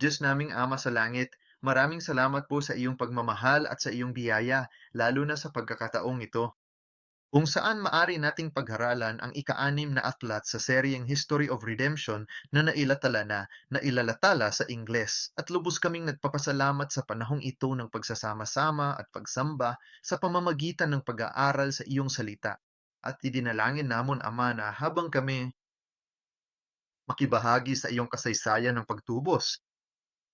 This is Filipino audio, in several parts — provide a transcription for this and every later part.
Diyos naming Ama sa langit, maraming salamat po sa iyong pagmamahal at sa iyong biyaya, lalo na sa pagkakataong ito, kung saan maari nating pagharalan ang ika-6 na aklat sa seryeng History of Redemption na nailalatala sa Ingles. At lubos kaming nagpapasalamat sa panahong ito ng pagsasama-sama at pagsamba sa pamamagitan ng pag-aaral sa iyong salita. At idinalangin namon, Ama, na habang kami makibahagi sa iyong kasaysayan ng pagtubos,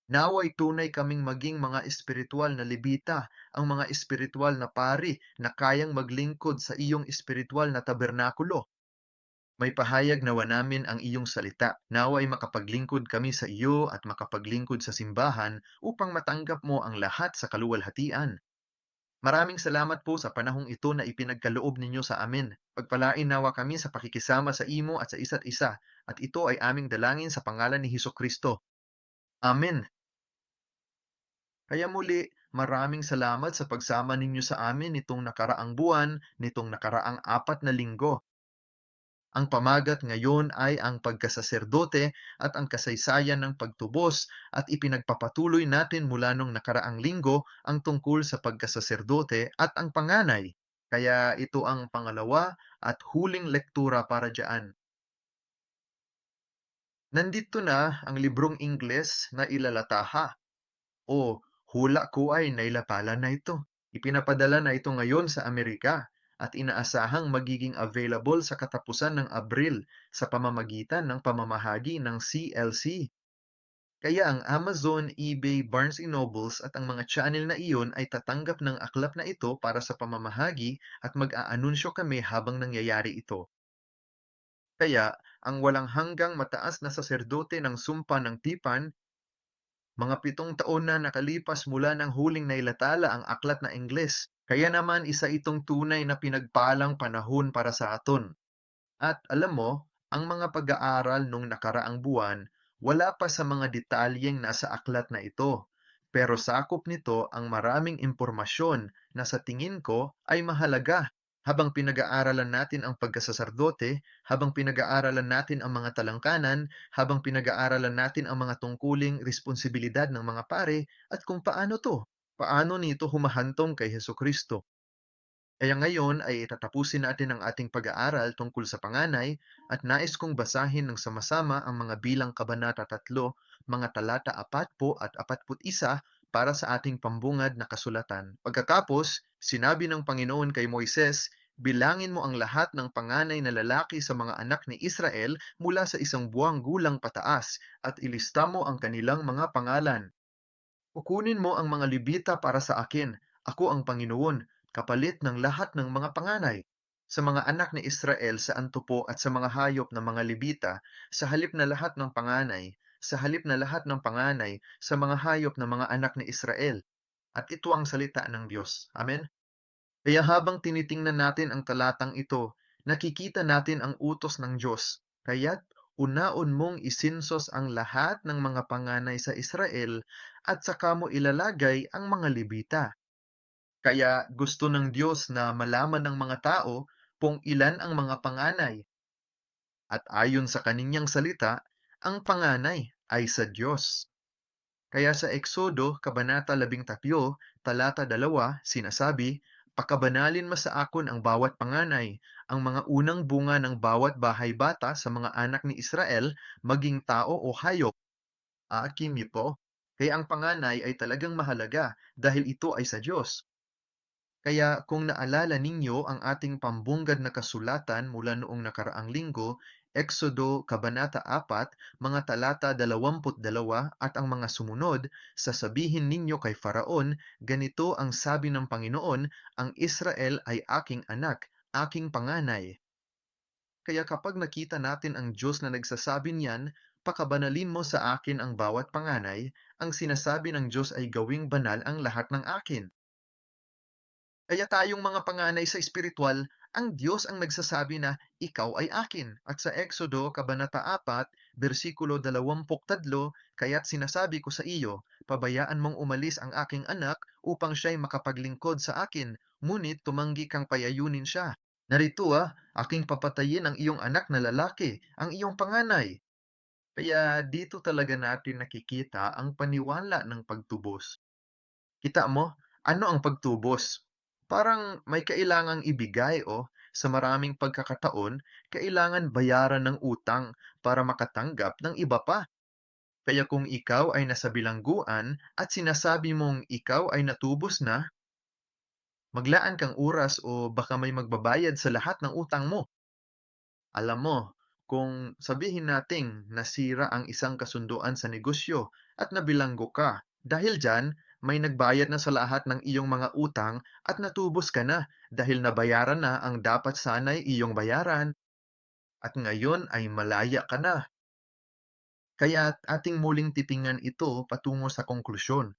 naway tunay kaming maging mga espiritual na libita, ang mga espiritual na pari na kayang maglingkod sa iyong espiritual na tabernakulo. May pahayag nawa namin ang iyong salita. Naway makapaglingkod kami sa iyo at makapaglingkod sa simbahan upang matanggap mo ang lahat sa kaluwalhatian. Maraming salamat po sa panahong ito na ipinagkaloob ninyo sa amin. Pagpalain nawa kami sa pakikisama sa imo at sa isa't isa, at ito ay aming dalangin sa pangalan ni Hesus Kristo. Amen. Kaya muli, maraming salamat sa pagsama ninyo sa amin nitong nakaraang buwan, nitong nakaraang 4 na linggo. Ang pamagat ngayon ay ang pagkasaserdote at ang kasaysayan ng pagtubos, at ipinagpapatuloy natin mula nung nakaraang linggo ang tungkol sa pagkasaserdote at ang panganay. Kaya ito ang pangalawa at huling lektura para diyan. Nandito na ang librong Ingles na ilalataha. O, hula ko ay nailapala na ito. Ipinapadala na ito ngayon sa Amerika at inaasahang magiging available sa katapusan ng Abril sa pamamagitan ng pamamahagi ng CLC. Kaya ang Amazon, eBay, Barnes and Nobles at ang mga channel na iyon ay tatanggap ng aklap na ito para sa pamamahagi, at mag-aanunsyo kami habang nangyayari ito. Kaya, ang walang hanggang mataas na saserdote ng sumpa ng tipan, mga 7 taon na nakalipas mula ng huling nailatala ang aklat na Ingles, kaya naman isa itong tunay na pinagpalang panahon para sa aton. At alam mo, ang mga pag-aaral nung nakaraang buwan, wala pa sa mga detalyeng nasa aklat na ito. Pero sakop nito ang maraming impormasyon na sa tingin ko ay mahalaga. Habang pinag-aaralan natin ang pagkasasardote, habang pinag-aaralan natin ang mga talangkanan, habang pinag-aaralan natin ang mga tungkuling responsibilidad ng mga pare, at kung paano nito humahantong kay Hesus Kristo. Kaya ngayon ay tatapusin natin ang ating pag-aaral tungkol sa panganay, at nais kong basahin ng sama-sama ang mga bilang kabanata 3, mga talata 4 po at 41 para sa ating pambungad na kasulatan. Pagkatapos, sinabi ng Panginoon kay Moises, bilangin mo ang lahat ng panganay na lalaki sa mga anak ni Israel mula sa 1 buwang gulang pataas, at ilista mo ang kanilang mga pangalan. Kukunin mo ang mga libita para sa akin. Ako ang Panginoon, kapalit ng lahat ng mga panganay. Sa mga anak ni Israel sa antupo at sa mga hayop ng mga libita, sa halip na lahat ng panganay, sa halip na lahat ng panganay, sa mga hayop ng mga anak ni Israel. At ito ang salita ng Diyos. Amen? Kaya habang tinitingnan natin ang talatang ito, nakikita natin ang utos ng Diyos. Kaya't unaon mong isinsos ang lahat ng mga panganay sa Israel, at saka mo ilalagay ang mga libita. Kaya gusto ng Diyos na malaman ng mga tao kung ilan ang mga panganay. At ayon sa kaninyang salita, ang panganay ay sa Diyos. Kaya sa Eksodo, Kabanata 13, talata 2, sinasabi, pakabanalin mo sa akon ang bawat panganay, ang mga unang bunga ng bawat bahay bata sa mga anak ni Israel, maging tao o hayop. Aakim niyo po. Kaya ang panganay ay talagang mahalaga dahil ito ay sa Diyos. Kaya kung naalala ninyo ang ating pambunggad na kasulatan mula noong nakaraang linggo, Exodo Kabanata 4, mga talata 22 at ang mga sumunod, sasabihin ninyo kay Faraon, ganito ang sabi ng Panginoon, ang Israel ay aking anak, aking panganay. Kaya kapag nakita natin ang Diyos na nagsasabi niyan, pakabanalin mo sa akin ang bawat panganay, ang sinasabi ng Diyos ay gawing banal ang lahat ng akin. Kaya tayong mga panganay sa espiritual, ang Diyos ang nagsasabi na ikaw ay akin. At sa Exodo, Kabanata 4, versikulo 23, kaya't sinasabi ko sa iyo, pabayaan mong umalis ang aking anak upang siya'y makapaglingkod sa akin, ngunit tumanggi kang payayunin siya. Narito aking papatayin ang iyong anak na lalaki, ang iyong panganay. Kaya dito talaga natin nakikita ang paniwala ng pagtubos. Kita mo, ano ang pagtubos? Parang may kailangang ibigay o sa maraming pagkakataon, kailangan bayaran ng utang para makatanggap ng iba pa. Kaya kung ikaw ay nasa bilangguan at sinasabi mong ikaw ay natubos na, maglaan kang oras o baka may magbabayad sa lahat ng utang mo. Alam mo, kung sabihin nating nasira ang isang kasunduan sa negosyo at nabilanggo ka, dahil dyan, may nagbayad na sa lahat ng iyong mga utang at natubos ka na dahil nabayaran na ang dapat sana'y iyong bayaran at ngayon ay malaya ka na. Kaya ating muling titingnan ito patungo sa konklusyon.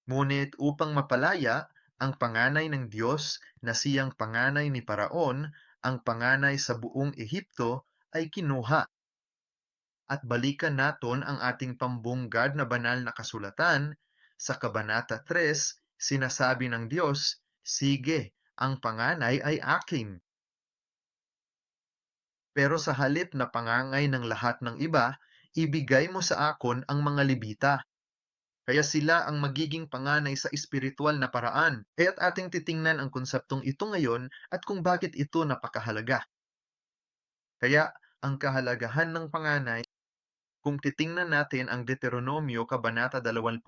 Ngunit upang mapalaya ang panganay ng Diyos na siyang panganay ni Paraon, ang panganay sa buong Ehipto ay kinuha at balikan naton ang ating pambunggad na banal na kasulatan. Sa Kabanata 3, sinasabi ng Diyos, sige, ang panganay ay akin. Pero sa halip na pangangay ng lahat ng iba, ibigay mo sa akon ang mga Libita. Kaya sila ang magiging panganay sa espiritual na paraan. Kaya't ating titingnan ang konseptong ito ngayon at kung bakit ito napakahalaga. Kaya ang kahalagahan ng panganay, kung titingnan natin ang Deuteronomio Kabanata 21,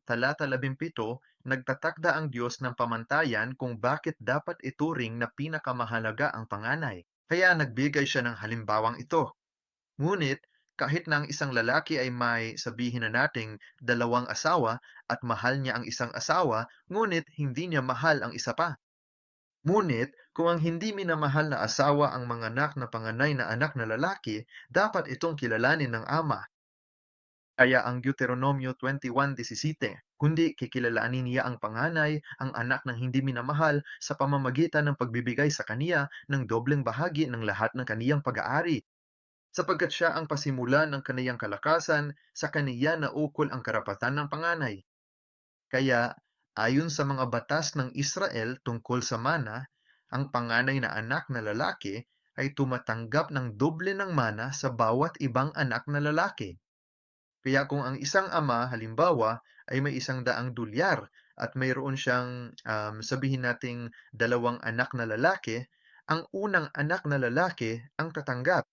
talata 17, nagtatakda ang Diyos ng pamantayan kung bakit dapat ituring na pinakamahalaga ang panganay. Kaya nagbigay siya ng halimbawang ito. Ngunit, kahit na ang isang lalaki ay may sabihin na nating dalawang asawa at mahal niya ang isang asawa, ngunit hindi niya mahal ang isa pa. Ngunit, kung ang hindi minamahal na asawa ang mga anak na panganay na anak na lalaki, dapat itong kilalanin ng ama. Kaya ang Deuteronomio 21:17, kundi kikilalanin niya ang panganay, ang anak ng hindi minamahal, sa pamamagitan ng pagbibigay sa kaniya ng dobleng bahagi ng lahat ng kaniyang pag-aari sapagkat siya ang pasimulan ng kaniyang kalakasan, sa kaniya naukol ang karapatan ng panganay. Kaya, ayon sa mga batas ng Israel tungkol sa mana, ang panganay na anak na lalaki ay tumatanggap ng doble ng mana sa bawat ibang anak na lalaki. Kaya kung ang isang ama, halimbawa, ay may 100 dolyar at mayroon siyang sabihin nating dalawang anak na lalaki, ang unang anak na lalaki ang tatanggap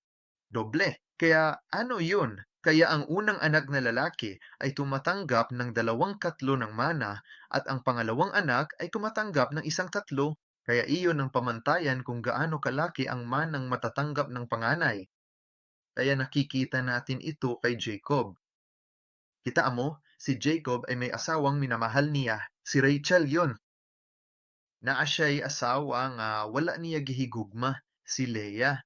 doble. Kaya ano yun? Kaya ang unang anak na lalaki ay tumatanggap ng 2/3 ng mana at ang pangalawang anak ay tumatanggap ng 1/3. Kaya iyon ang pamantayan kung gaano kalaki ang manang matatanggap ng panganay. Kaya nakikita natin ito kay Jacob. Kita mo, si Jacob ay may asawang minamahal niya. Si Rachel yon. Naa siya'y asawa nga wala niya gihigugma, si Leah.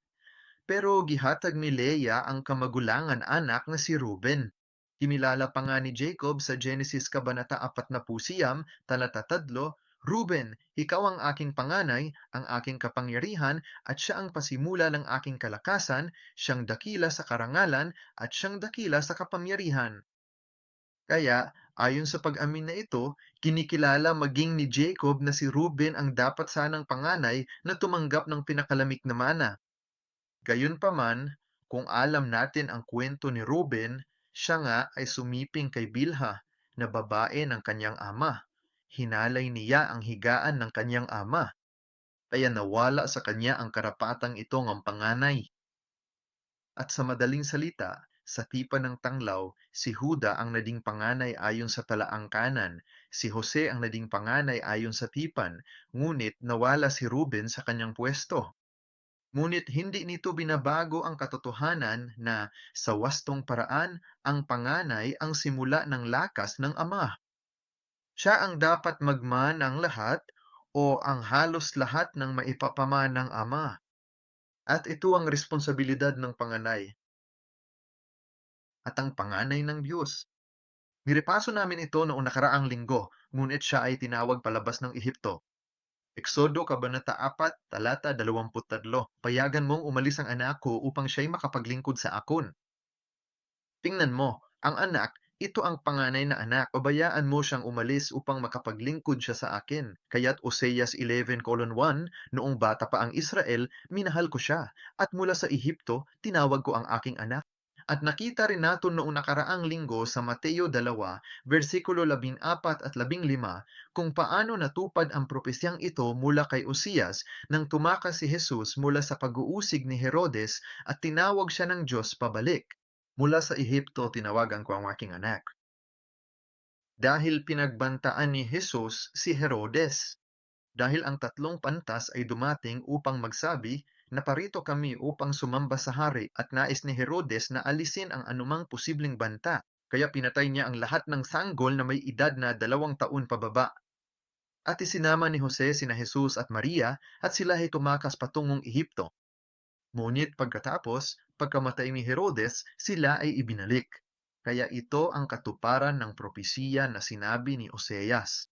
Pero gihatag ni Leah ang kamagulangan anak na si Ruben. Kimilala pa nga ni Jacob sa Genesis Kabanata 40, talata 3, Ruben, ikaw ang aking panganay, ang aking kapangyarihan, at siya ang pasimula ng aking kalakasan, siyang dakila sa karangalan, at siyang dakila sa kapangyarihan. Kaya, ayon sa pag-amin na ito, kinikilala maging ni Jacob na si Ruben ang dapat sanang panganay na tumanggap ng pinakalamik na mana. Gayunpaman, kung alam natin ang kwento ni Ruben, siya nga ay sumiping kay Bilha, na babae ng kanyang ama. Hinalay niya ang higaan ng kanyang ama, kaya nawala sa kanya ang karapatang itong ang panganay. At sa madaling salita, sa tipan ng tanglaw, si Huda ang naging panganay ayon sa talaang kanan, si Jose ang naging panganay ayon sa tipan, ngunit nawala si Ruben sa kanyang pwesto. Ngunit hindi nito binabago ang katotohanan na sa wastong paraan, ang panganay ang simula ng lakas ng ama. Siya ang dapat magmanang lahat o ang halos lahat ng maipapamanang ama. At ito ang responsibilidad ng panganay at ang panganay ng Diyos. Nirepaso namin ito noong nakaraang linggo, ngunit siya ay tinawag palabas ng Ehipto. Eksodo Kabanata 4, talata 23, payagan mong umalis ang anak ko upang siya'y makapaglingkod sa akon. Tingnan mo, ang anak, ito ang panganay na anak, pabayaan mo siyang umalis upang makapaglingkod siya sa akin. Kaya't Oseas 11:1, noong bata pa ang Israel, minahal ko siya, at mula sa Ehipto, tinawag ko ang aking anak. At nakita rin natin noong nakaraang linggo sa Mateo 2, versikulo 14 at 15, kung paano natupad ang propesyang ito mula kay Osias nang tumakas si Jesus mula sa pag-uusig ni Herodes at tinawag siya ng Diyos pabalik. Mula sa Ehipto tinawagan ko ang aking anak. Dahil pinagbantaan ni Jesus si Herodes. Dahil ang tatlong pantas ay dumating upang magsabi, naparito kami upang sumamba sa hari at nais ni Herodes na alisin ang anumang posibleng banta. Kaya pinatay niya ang lahat ng sanggol na may edad na 2 taon pababa. At isinama ni Jose sina Jesus at Maria at sila ay tumakas patungong Ehipto. Ngunit pagkatapos, pagkamatay ni Herodes, sila ay ibinalik. Kaya ito ang katuparan ng propesiya na sinabi ni Oseas.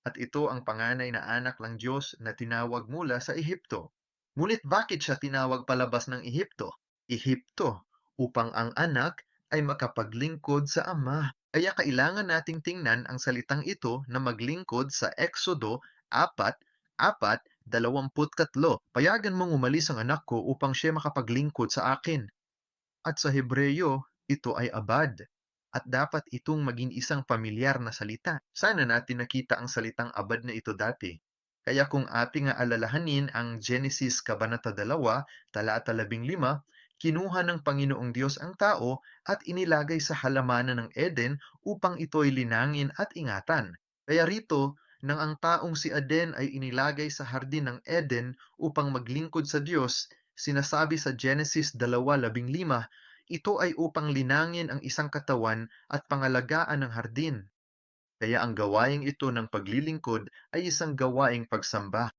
At ito ang panganay na anak ng Diyos na tinawag mula sa Ehipto. Ngunit bakit siya tinawag palabas ng Ehipto? Ehipto, upang ang anak ay makapaglingkod sa ama. Kaya kailangan nating tingnan ang salitang ito na maglingkod sa Exodo 4:4-23. Payagan mong umalis ang anak ko upang siya makapaglingkod sa akin. At sa Hebreyo, ito ay abad. At dapat itong maging isang pamilyar na salita. Sana natin nakita ang salitang abad na ito dati. Kaya kung ating aalalahanin ang Genesis Kabanata 2, talata 15, kinuha ng Panginoong Diyos ang tao at inilagay sa halamanan ng Eden upang ito'y linangin at ingatan. Kaya rito, nang ang taong si Aden ay inilagay sa hardin ng Eden upang maglingkod sa Diyos, sinasabi sa Genesis 2:15, ito ay upang linangin ang isang katawan at pangalagaan ng hardin. Kaya ang gawaing ito ng paglilingkod ay isang gawaing pagsamba.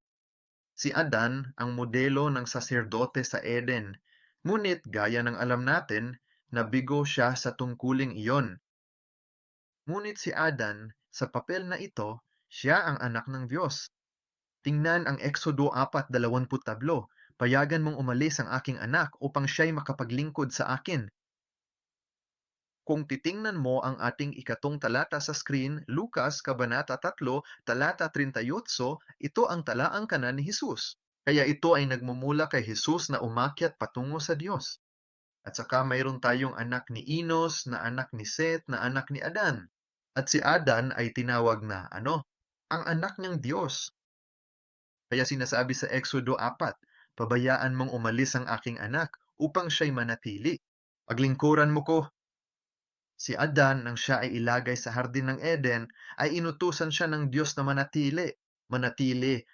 Si Adan ang modelo ng saserdote sa Eden. Ngunit gaya ng alam natin, nabigo siya sa tungkuling iyon. Ngunit si Adan, sa papel na ito, siya ang anak ng Diyos. Tingnan ang Exodo 4:20. Payagan mong umalis ang aking anak upang siya'y makapaglingkod sa akin. Kung titingnan mo ang ating ikatong talata sa screen, Lucas Kabanata 3, talata 38, ito ang talaang kanan ni Jesus. Kaya ito ay nagmumula kay Jesus na umakyat patungo sa Diyos. At saka mayroon tayong anak ni Enos, na anak ni Seth, na anak ni Adan. At si Adan ay tinawag na ang anak ng Diyos. Kaya sinasabi sa Exodo 4, pabayaan mong umalis ang aking anak upang siya'y manatili. Paglingkuran mo ko. Si Adan, nang siya ay ilagay sa hardin ng Eden, ay inutusan siya ng Diyos na manatili,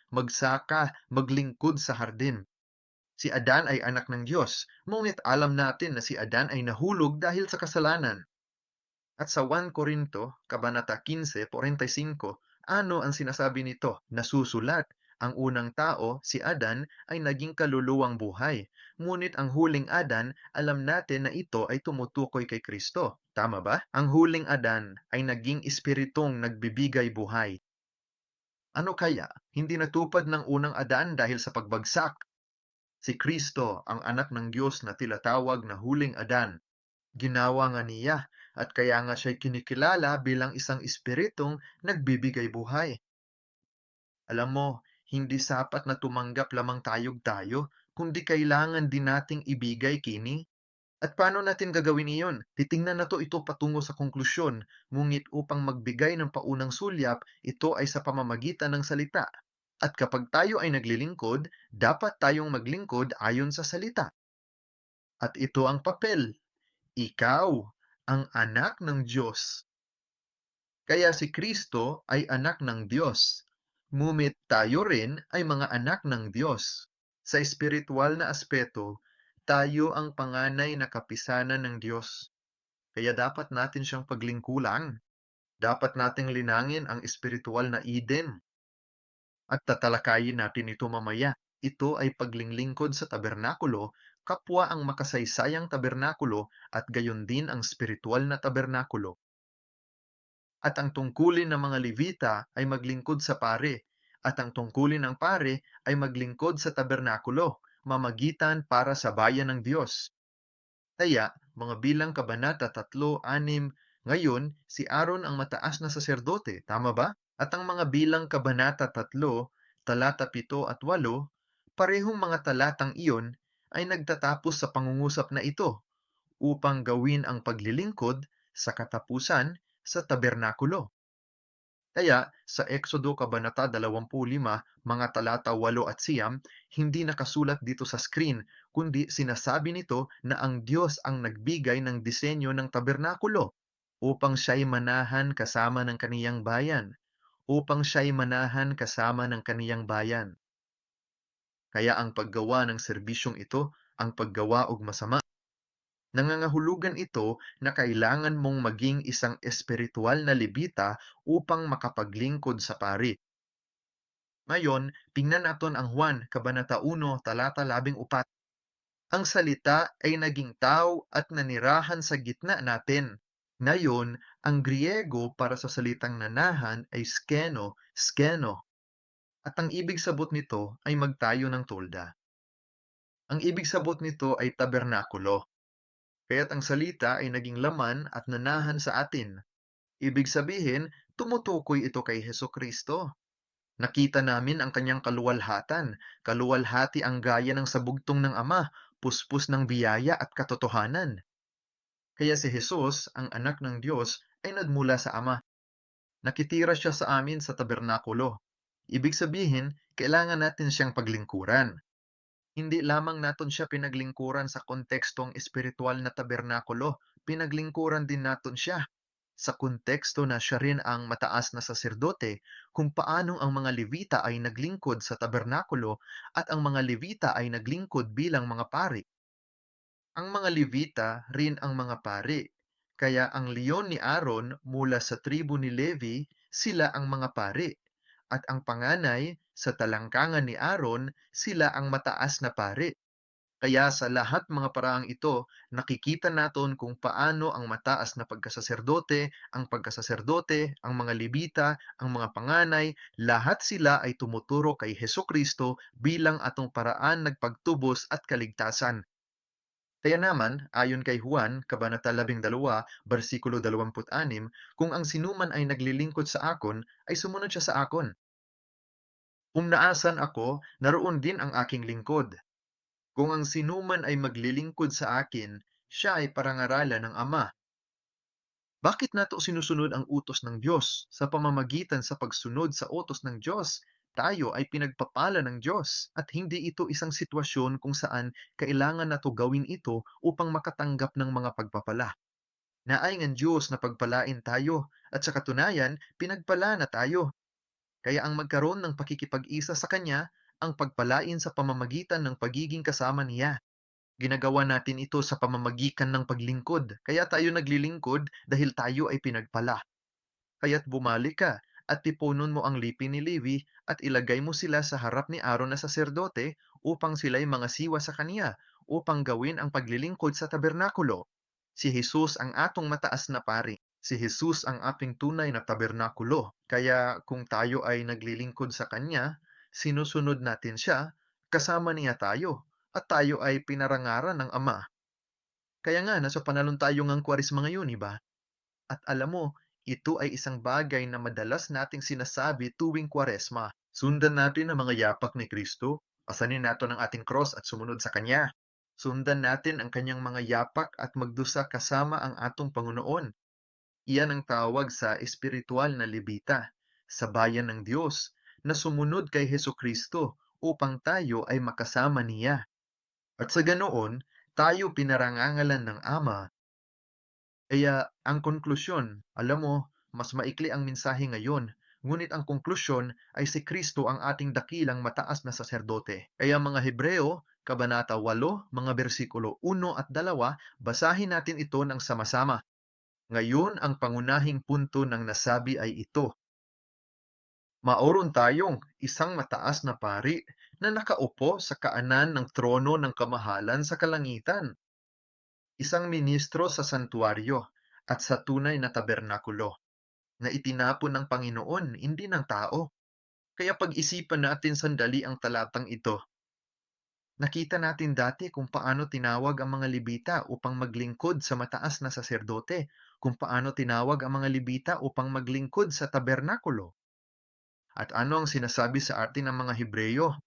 magsaka, maglingkod sa hardin. Si Adan ay anak ng Diyos, ngunit alam natin na si Adan ay nahulog dahil sa kasalanan. At sa 1 Corinto, Kabanata 15:45, ano ang sinasabi nito? Nasusulat, ang unang tao, si Adan, ay naging kaluluwang buhay. Ngunit ang huling Adan, alam natin na ito ay tumutukoy kay Kristo. Tama ba? Ang huling Adan ay naging espiritong nagbibigay buhay. Ano kaya? Hindi natupad ng unang Adan dahil sa pagbagsak. Si Kristo, ang anak ng Diyos na tinatawag na huling Adan, ginawa nga niya at kaya nga siya'y kinikilala bilang isang espiritong nagbibigay buhay. Alam mo, hindi sapat na tumanggap lamang tayo, kundi kailangan din nating ibigay kini. At paano natin gagawin iyon? Titingnan na ito patungo sa konklusyon, ngunit upang magbigay ng paunang sulyap, ito ay sa pamamagitan ng salita. At kapag tayo ay naglilingkod, dapat tayong maglingkod ayon sa salita. At ito ang papel. Ikaw ang anak ng Diyos. Kaya si Kristo ay anak ng Diyos. Ngunit tayo rin ay mga anak ng Diyos. Sa espiritual na aspeto, tayo ang panganay na kapisanan ng Diyos. Kaya dapat natin siyang paglingkuran. Dapat nating linangin ang espiritual na Eden. At tatalakayin natin ito mamaya. Ito ay paglilingkod sa tabernakulo, kapwa ang makasaysayang tabernakulo at gayon din ang espiritual na tabernakulo. At ang tungkulin ng mga Levita ay maglingkod sa pare, at ang tungkulin ng pare ay maglingkod sa tabernakulo, mamagitan para sa bayan ng Diyos. Kaya, mga bilang kabanata 3:6, ngayon, si Aaron ang mataas na saserdote, tama ba? At ang mga bilang kabanata 3, talata 7 at 8, parehong mga talatang iyon ay nagtatapos sa pangungusap na ito upang gawin ang paglilingkod sa katapusan sa tabernakulo. Kaya sa Exodo Kabanata 25, mga talata 8 at 9, hindi nakasulat dito sa screen, kundi sinasabi nito na ang Diyos ang nagbigay ng disenyo ng tabernakulo upang siya'y manahan kasama ng kaniyang bayan, upang siya'y manahan kasama ng kaniyang bayan. Kaya ang paggawa ng serbisyong ito ang paggawa og masama. Nangangahulugan ito na kailangan mong maging isang espiritual na lebita upang makapaglingkod sa pari. Ngayon, tingnan naton ang Juan, Kabanata 1, talata 14. Ang salita ay naging tao at nanirahan sa gitna natin. Ngayon, ang Griego para sa salitang nanahan ay skeno, at ang ibig sabot nito ay magtayo ng tolda. Ang ibig sabot nito ay tabernakulo, kaya't ang salita ay naging laman at nanahan sa atin. Ibig sabihin, tumutukoy ito kay Hesukristo. Nakita namin ang kanyang kaluwalhatan, kaluwalhati ang gaya ng sabugtong ng Ama, puspos ng biyaya at katotohanan. Kaya si Jesus, ang anak ng Diyos, ay nagmula sa Ama. Nakitira siya sa amin sa tabernakulo. Ibig sabihin, kailangan natin siyang paglingkuran. Hindi lamang naton siya pinaglingkuran sa kontekstong espiritual na tabernakulo, pinaglingkuran din naton siya sa konteksto na siya rin ang mataas na saserdote, kung paano ang mga Levita ay naglingkod sa tabernakulo at ang mga Levita ay naglingkod bilang mga pari. Ang mga Levita rin ang mga pari, kaya ang leon ni Aaron mula sa tribo ni Levi, sila ang mga pari, at ang panganay sa talangkangan ni Aaron, sila ang mataas na pari. Kaya sa lahat mga paraang ito, nakikita naton kung paano ang mataas na pagkasaserdote, ang mga Levita, ang mga panganay, lahat sila ay tumuturo kay Hesukristo bilang atong paraan nagpagtubos at kaligtasan. Kaya naman, ayon kay Juan, Kabanata 12, bersikulo 26, kung ang sinuman ay naglilingkod sa akon, ay sumunod siya sa akon. Kung naasan ako, naroon din ang aking lingkod. Kung ang sinuman ay maglilingkod sa akin, siya ay parangaralan ng Ama. Bakit nato sinusunod ang utos ng Diyos? Sa pamamagitan sa pagsunod sa utos ng Diyos, tayo ay pinagpapala ng Diyos at hindi ito isang sitwasyon kung saan kailangan nato gawin ito upang makatanggap ng mga pagpapala. Naay ng Diyos na pagpalain tayo at sa katunayan, pinagpala na tayo. Kaya ang magkaroon ng pakikipag-isa sa Kanya ang pagpalain sa pamamagitan ng pagiging kasama niya. Ginagawa natin ito sa pamamagitan ng paglingkod. Kaya tayo naglilingkod dahil tayo ay pinagpala. Kaya't bumalik ka at tipunon mo ang lipi ni Levi at ilagay mo sila sa harap ni Aaron na saserdote upang sila'y mga siwa sa kaniya upang gawin ang paglilingkod sa tabernakulo. Si Jesus ang atong mataas na pari. Si Jesus ang ating tunay na tabernakulo. Kaya kung tayo ay naglilingkod sa kanya, sinusunod natin siya, kasama niya tayo, at tayo ay pinarangaran ng Ama. Kaya nga, nasa panalon tayo ngang kwarisma ngayon, iba? At alam mo, ito ay isang bagay na madalas nating sinasabi tuwing Kwaresma. Sundan natin ang mga yapak ni Kristo, asanin natin ang ating cross at sumunod sa Kanya. Sundan natin ang Kanyang mga yapak at magdusa kasama ang atong Panginoon. Iyan ang tawag sa espiritual na lebita, sa bayan ng Diyos, na sumunod kay Heso Kristo upang tayo ay makasama niya. At sa ganoon, tayo pinarangangalan ng Ama. Kaya ang konklusyon, alam mo, mas maikli ang mensahe ngayon, ngunit ang konklusyon ay si Kristo ang ating dakilang mataas na saserdote. Kaya mga Hebreo, Kabanata 8, mga bersikulo 1 at 2, basahin natin ito ng sama-sama. Ngayon ang pangunahing punto ng nasabi ay ito. Maoron tayong isang mataas na pari na nakaupo sa kaanan ng trono ng kamahalan sa kalangitan, isang ministro sa santuaryo at sa tunay na tabernakulo na itinapon ng Panginoon, hindi ng tao. Kaya pag-isipan natin sandali ang talatang ito. Nakita natin dati kung paano tinawag ang mga Levita upang maglingkod sa mataas na saserdote, kung paano tinawag ang mga Levita upang maglingkod sa tabernakulo. At ano ang sinasabi sa atin ng mga Hebreyo?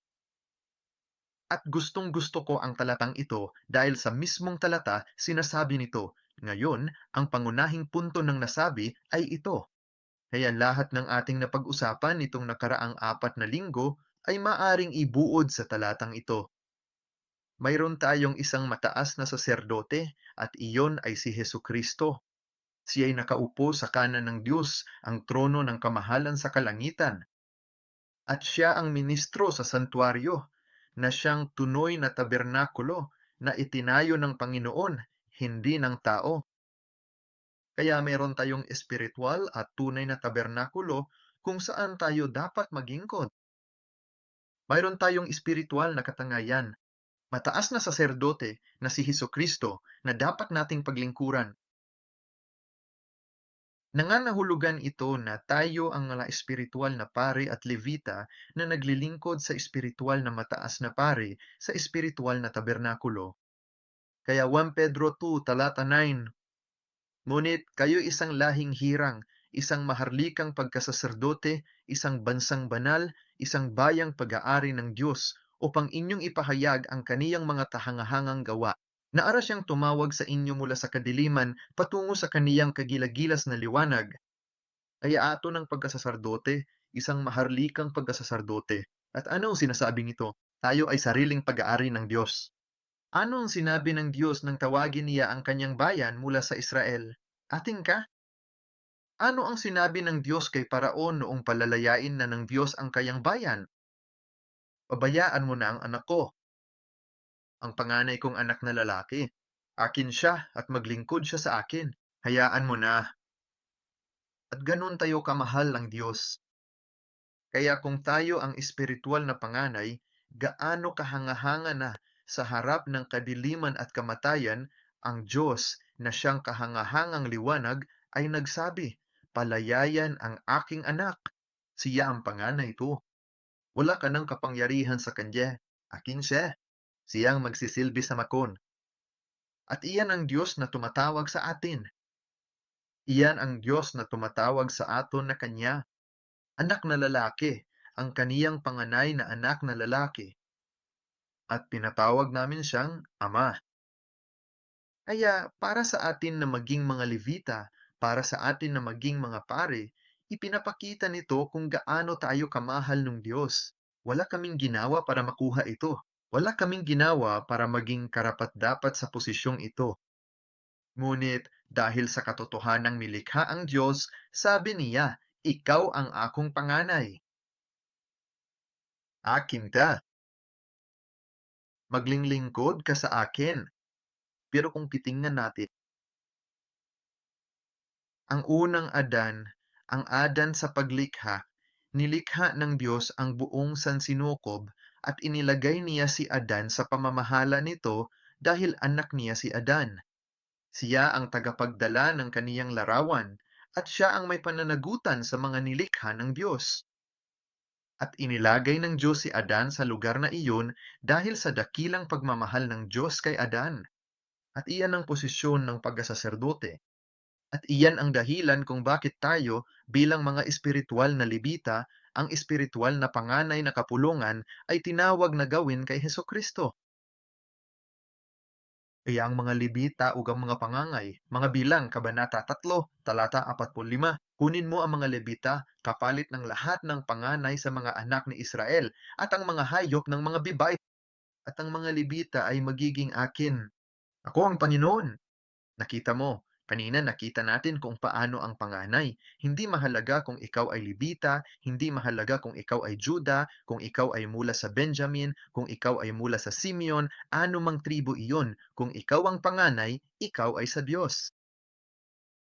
At gustong-gusto ko ang talatang ito dahil sa mismong talata sinasabi nito. Ngayon, ang pangunahing punto ng nasabi ay ito. Kaya lahat ng ating napag-usapan nitong nakaraang 4 na linggo ay maaring ibuod sa talatang ito. Mayroon tayong isang mataas na saserdote at iyon ay si Hesukristo. Siya ay nakaupo sa kanan ng Diyos, ang trono ng kamahalan sa kalangitan. At siya ang ministro sa santuaryo, na siyang tunoy na tabernakulo na itinayo ng Panginoon, hindi ng tao. Kaya meron tayong espiritual at tunay na tabernakulo kung saan tayo dapat maglingkod. Mayroon tayong espiritual na katangayan, mataas na saserdote na si Hesukristo na dapat nating paglingkuran. Nangangahulugan ito na tayo ang mga espiritual na pari at levita na naglilingkod sa espiritual na mataas na pari sa espiritual na tabernakulo. Kaya 1 Pedro 2 talata 9, ngunit kayo isang lahing hirang, isang maharlikang pagkasaserdote, isang bansang banal, isang bayang pag-aari ng Diyos, upang inyong ipahayag ang kaniyang mga tahangahangang gawa. Naara siyang tumawag sa inyo mula sa kadiliman patungo sa kaniyang kagilagilas na liwanag. Kaya ato ng pagkasaserdote, isang maharlikang pagkasaserdote. At ano ang sinasabi nito? Tayo ay sariling pag-aari ng Diyos. Ano ang sinabi ng Diyos nang tawagin niya ang kanyang bayan mula sa Israel? Ating ka? Ano ang sinabi ng Diyos kay Paraon noong palalayain na ng Diyos ang kanyang bayan? Pabayaan mo na ang anak ko, ang panganay kong anak na lalaki. Akin siya at maglingkod siya sa akin. Hayaan mo na. At ganun tayo kamahal ng Diyos. Kaya kung tayo ang espiritual na panganay, gaano kahanga-hanga na sa harap ng kadiliman at kamatayan, ang Diyos na siyang kahangahangang liwanag ay nagsabi, "Palayayan ang aking anak, siya ang panganay ko. Wala ka ng kapangyarihan sa kanya, akin siya, siya ang magsisilbi sa makon." At iyan ang Diyos na tumatawag sa atin. Iyan ang Diyos na tumatawag sa aton na Kanya. Anak na lalaki, ang kaniyang panganay na anak na lalaki, at pinatawag namin siyang Ama. Kaya para sa atin na maging mga Levita, para sa atin na maging mga pare, ipinapakita nito kung gaano tayo kamahal ng Diyos. Wala kaming ginawa para makuha ito. Wala kaming ginawa para maging karapat-dapat sa posisyong ito. Ngunit dahil sa katotohanang nilikha ang Diyos, sabi niya, "Ikaw ang akong panganay. Akin ka. Maglilingkod ka sa akin." Pero kung titingnan natin, ang unang Adan, ang Adan sa paglikha, nilikha ng Diyos ang buong sansinukob at inilagay niya si Adan sa pamamahala nito dahil anak niya si Adan. Siya ang tagapagdala ng kaniyang larawan at siya ang may pananagutan sa mga nilikha ng Diyos. At inilagay ng Diyos si Adan sa lugar na iyon dahil sa dakilang pagmamahal ng Diyos kay Adan. At iyan ang posisyon ng pagkasaserdote. At iyan ang dahilan kung bakit tayo bilang mga espiritual na libita, ang espiritual na panganay na kapulungan ay tinawag na gawin kay Hesukristo. Kaya ang mga libita ug ang mga pangangay, mga bilang, Kabanata 3, talata 45. Kunin mo ang mga lebita, kapalit ng lahat ng panganay sa mga anak ni Israel, at ang mga hayop ng mga bibay, at ang mga libita ay magiging akin. Ako ang Panginoon. Nakita mo, kanina nakita natin kung paano ang panganay. Hindi mahalaga kung ikaw ay Libita, hindi mahalaga kung ikaw ay Juda, kung ikaw ay mula sa Benjamin, kung ikaw ay mula sa Simeon, anumang tribo iyon. Kung ikaw ang panganay, ikaw ay sa Diyos.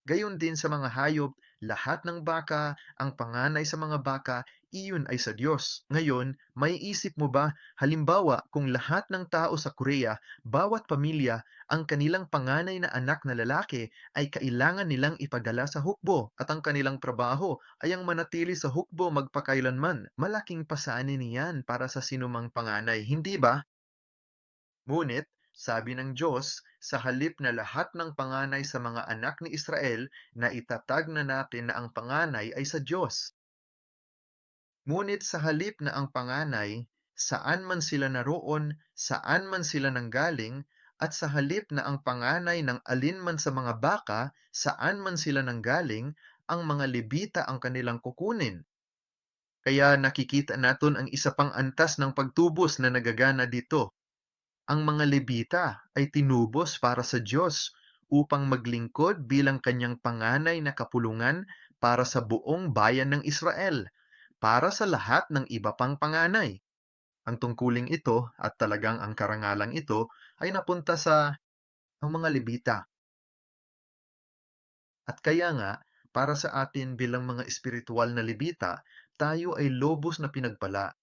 Gayon din sa mga hayop, lahat ng baka, ang panganay sa mga baka, iyon ay sa Diyos. Ngayon, may isip mo ba, halimbawa, kung lahat ng tao sa Korea, bawat pamilya, ang kanilang panganay na anak na lalaki ay kailangan nilang ipadala sa hukbo at ang kanilang trabaho ay ang manatili sa hukbo magpakailanman. Malaking pasanin niyan para sa sinumang panganay, hindi ba? Ngunit, sabi ng Diyos, sa halip na lahat ng panganay sa mga anak ni Israel na itatag na natin na ang panganay ay sa Diyos. Ngunit sa halip na ang panganay saan man sila naroon, saan man sila nanggaling, at sa halip na ang panganay ng alin man sa mga baka, saan man sila nanggaling, ang mga Levita ang kanilang kukunin. Kaya nakikita natin ang isa pang antas ng pagtubos na nagagana dito. Ang mga Levita ay tinubos para sa Diyos upang maglingkod bilang kanyang panganay na kapulungan para sa buong bayan ng Israel, para sa lahat ng iba pang panganay. Ang tungkuling ito at talagang ang karangalang ito ay napunta sa ang mga Levita. At kaya nga, para sa atin bilang mga espiritual na Levita, tayo ay lobos na pinagpala.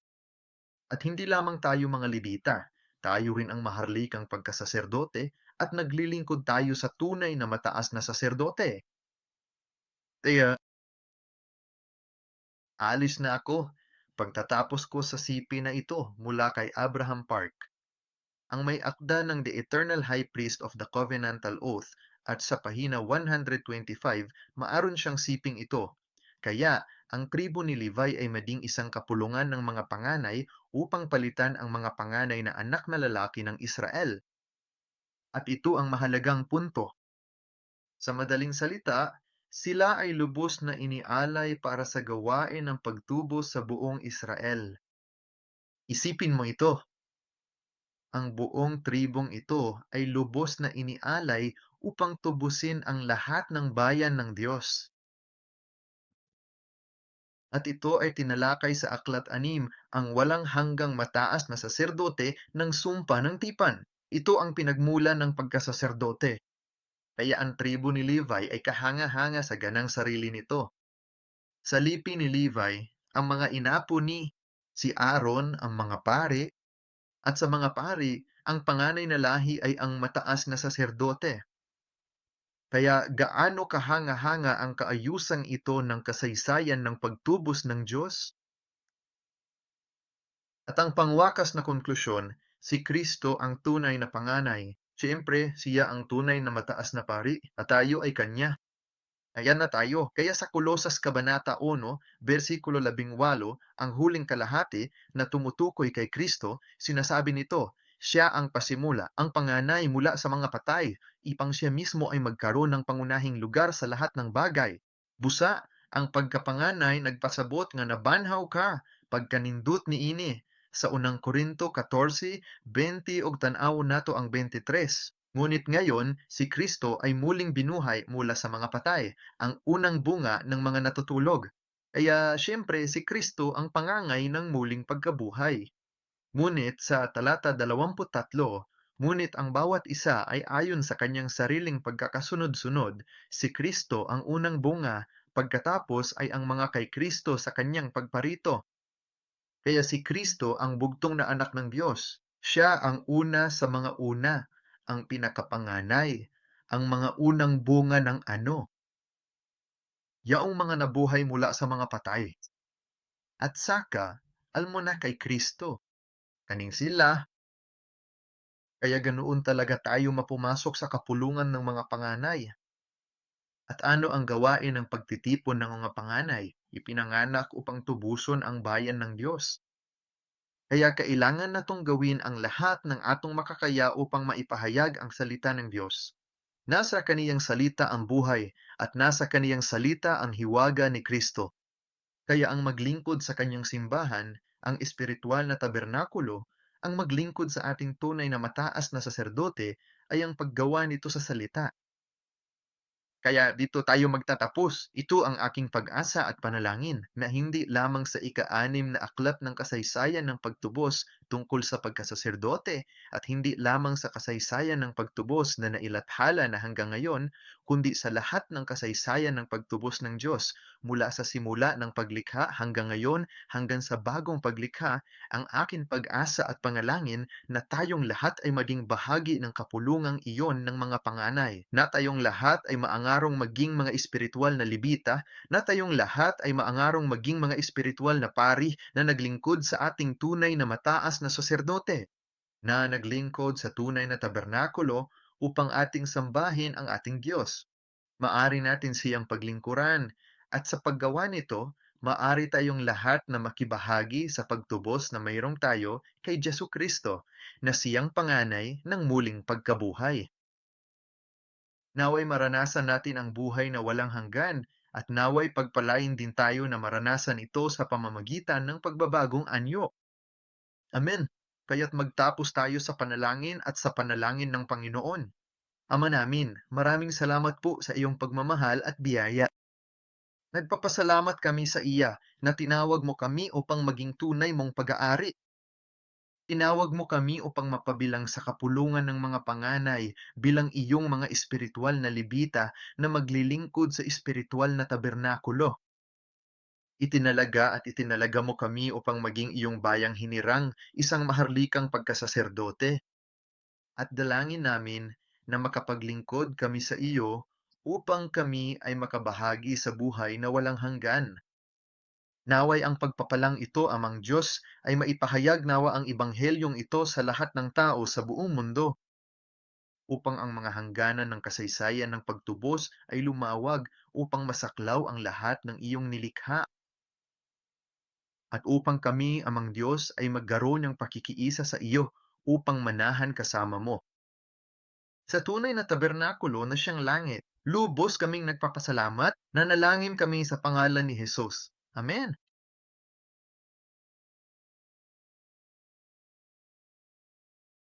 At hindi lamang tayo mga Levita, tayo rin ang maharlikang pagkasaserdote at naglilingkod tayo sa tunay na mataas na saserdote. Kaya, alis na ako pagtatapos ko sa sipi na ito mula kay Abraham Park. Ang may akda ng The Eternal High Priest of the Covenantal Oath at sa pahina 125, maaron siyang siping ito. Kaya, ang tribo ni Levi ay maging isang kapulungan ng mga panganay upang palitan ang mga panganay na anak na lalaki ng Israel. At ito ang mahalagang punto. Sa madaling salita, sila ay lubos na inialay para sa gawain ng pagtubos sa buong Israel. Isipin mo ito, ang buong tribong ito ay lubos na inialay upang tubusin ang lahat ng bayan ng Diyos. At ito ay tinalakay sa Aklat 6, ang walang hanggang mataas na saserdote ng sumpa ng tipan. Ito ang pinagmulan ng pagkasaserdote. Kaya ang tribo ni Levi ay kahanga-hanga sa ganang sarili nito. Sa lipi ni Levi, ang mga inapo ni si Aaron ang mga pari, at sa mga pari, ang panganay na lahi ay ang mataas na saserdote. Kaya gaano kahanga-hanga ang kaayusang ito ng kasaysayan ng pagtubos ng Diyos? At ang pangwakas na konklusyon, si Kristo ang tunay na panganay. Siyempre, siya ang tunay na mataas na pari at tayo ay kanya. Ayan na tayo. Kaya sa Kolosas Kabanata 1, versikulo 18, ang huling kalahati na tumutukoy kay Kristo, sinasabi nito, siya ang pasimula, ang panganay mula sa mga patay, ipang siya mismo ay magkaroon ng pangunahing lugar sa lahat ng bagay. Busa, ang pagkapanganay nagpasabot nga nabanhaw ka, pagkanindot ni ini. Sa unang Korinto 14:20 og tan-aw nato ang 23. Ngunit ngayon, si Kristo ay muling binuhay mula sa mga patay, ang unang bunga ng mga natutulog. Kaya siyempre si Kristo ang pangangay ng muling pagkabuhay. Ngunit sa talata 23, ngunit ang bawat isa ay ayon sa kanyang sariling pagkakasunod-sunod, si Kristo ang unang bunga, pagkatapos ay ang mga kay Kristo sa kanyang pagparito. Kaya si Kristo ang bugtong na anak ng Diyos. Siya ang una sa mga una, ang pinakapanganay, ang mga unang bunga ng ano, yaong mga nabuhay mula sa mga patay. At saka, almo na kay Kristo. Kaning sila, kaya ganoon talaga tayo mapumasok sa kapulungan ng mga panganay. At ano ang gawain ng pagtitipon ng mga panganay? Ipinanganak upang tubuson ang bayan ng Diyos. Kaya kailangan natong gawin ang lahat ng atong makakaya upang maipahayag ang salita ng Diyos. Nasa kaniyang salita ang buhay at nasa kaniyang salita ang hiwaga ni Kristo. Kaya ang maglingkod sa kanyang simbahan, ang espiritual na tabernakulo, ang maglingkod sa ating tunay na mataas na saserdote ay ang paggawa nito sa salita. Kaya dito tayo magtatapos. Ito ang aking pag-asa at panalangin na hindi lamang sa ika-6 na aklat ng kasaysayan ng pagtubos tungkol sa pagkasaserdote at hindi lamang sa kasaysayan ng pagtubos na nailathala na hanggang ngayon, kundi sa lahat ng kasaysayan ng pagtubos ng Diyos mula sa simula ng paglikha hanggang ngayon hanggang sa bagong paglikha, ang akin pag-asa at panalangin na tayong lahat ay maging bahagi ng kapulungang iyon ng mga panganay, na tayong lahat ay maangarong maging mga espiritual na libita, na tayong lahat ay maangarong maging mga espiritual na pari na naglingkod sa ating tunay na mataas na saserdote, na naglingkod sa tunay na tabernakulo upang ating sambahin ang ating Diyos. Maari natin siyang paglingkuran at sa paggawa nito, Maari tayong lahat na makibahagi sa pagtubos na mayroong tayo kay Jesu Kristo na siyang panganay ng muling pagkabuhay. Naway maranasan natin ang buhay na walang hanggan at naway pagpalain din tayo na maranasan ito sa pamamagitan ng pagbabagong anyo. Amen. Kaya't magtapos tayo sa panalangin at sa panalangin ng Panginoon. Ama namin, maraming salamat po sa iyong pagmamahal at biyaya. Nagpapasalamat kami sa iya na tinawag mo kami upang maging tunay mong pag-aari. Tinawag mo kami upang mapabilang sa kapulungan ng mga panganay bilang iyong mga espiritual na libita na maglilingkod sa espiritual na tabernakulo. Itinalaga mo kami upang maging iyong bayang hinirang, isang maharlikang pagkasaserdote. At dalangin namin na makapaglingkod kami sa iyo upang kami ay makabahagi sa buhay na walang hanggan. Naway ang pagpapalang ito, Amang Diyos, ay maipahayag nawa ang ibanghelyong ito sa lahat ng tao sa buong mundo, upang ang mga hangganan ng kasaysayan ng pagtubos ay lumawag upang masaklaw ang lahat ng iyong nilikha, at upang kami, Amang Diyos, ay magkaroon ng pakikiisa sa iyo upang manahan kasama mo. Sa tunay na tabernakulo na siyang langit, lubos kaming nagpapasalamat, nanalangin kami sa pangalan ni Jesus. Amen.